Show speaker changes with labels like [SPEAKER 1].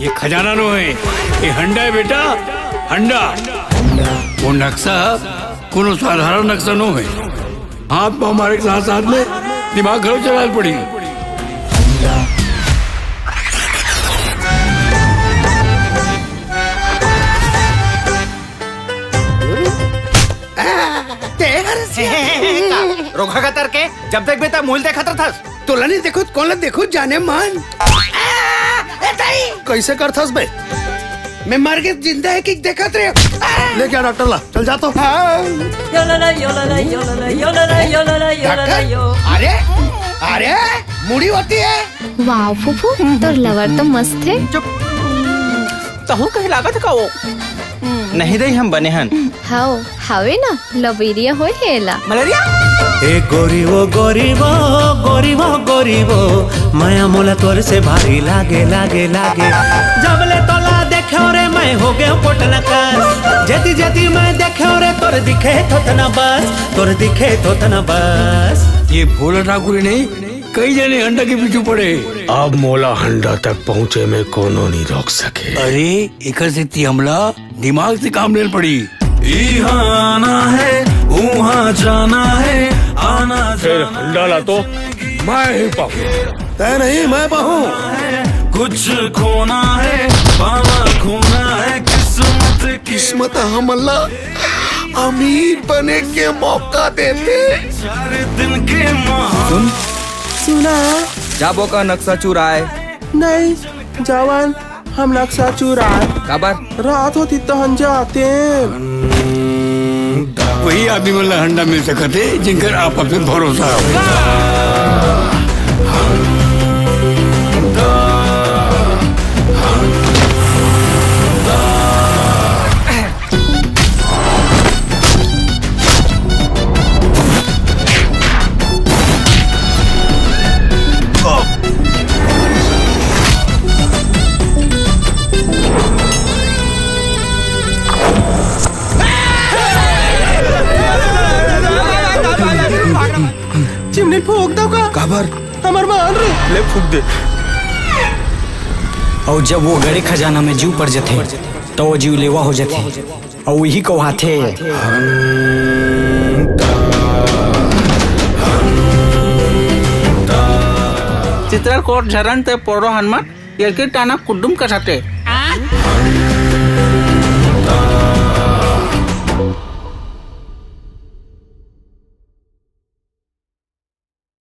[SPEAKER 1] ये खजाना नो है, ये हंडा है बेटा, हंडा। वो नक्शा कोनो साधारण नक्शा नो है। हाथ में हमारे साथ साथ में दिमाग खराब चला पड़ी।
[SPEAKER 2] रोका कतर के जब देख बेटा मूल देखा था
[SPEAKER 3] तोला नहीं देखो कौन देखो जाने मान
[SPEAKER 2] कैसे कर थस बे
[SPEAKER 3] मैं मर के जिंदा है कि देखा थे
[SPEAKER 2] ले क्या डॉक्टर ला चल जा तो
[SPEAKER 3] अरे अरे मुड़ी होती है।
[SPEAKER 4] वाह फूफू तोर लवर तो मस्त है।
[SPEAKER 2] तहु कहीं लागत का वो नहीं दे हम बने हन
[SPEAKER 4] हाओ हावे ना लवेरिया होय हेला
[SPEAKER 2] मलेरिया
[SPEAKER 5] ए गरीबो गरीबो गरीबो गरीबो माया मोला तोर से भारी लागे लागे लागे जबले तोला देखो रे मैं हो गया पोटना का जति जति मैं देखो रे तोर दिखे थोतना बस तोर दिखे थोतना बस।
[SPEAKER 1] ये भोला ठाकुर नहीं कई जने हंडा के पीछे पड़े।
[SPEAKER 6] अब मोला हंडा तक पहुँचे में कोनो नहीं रोक सके।
[SPEAKER 1] अरे एक से हमला दिमाग से काम ले पड़ी।
[SPEAKER 6] यहाँ आना है वहाँ जाना है आना
[SPEAKER 1] फिर हंडा ला तो मैं ही पाहूँ।
[SPEAKER 6] तय नहीं मैं पाहूँ। कुछ खोना है पाना खोना है किस्मत हमला अमीर बने के मौका देते। 4 दिन के
[SPEAKER 2] सुना जाबो का नक्शा चुराए
[SPEAKER 7] नहीं जवान हम नक्शा चुराए
[SPEAKER 2] खबर
[SPEAKER 7] रात होती तो हम जाते।
[SPEAKER 1] वही आदमी वाला हंडा मिल सकते जिनकर आप पे भरोसा हो।
[SPEAKER 7] चिमनी फूक दो का
[SPEAKER 2] खबर
[SPEAKER 7] हमार मान रे
[SPEAKER 2] ले फूक दे।
[SPEAKER 8] और जब वो गड़े खजाना में जीव पड़ जाते तो वो जीव लेवा हो जाते और वही को हाथे
[SPEAKER 2] चित्रकोट झरण ते पोरो हनुमान ये टाना कुडुम कसाते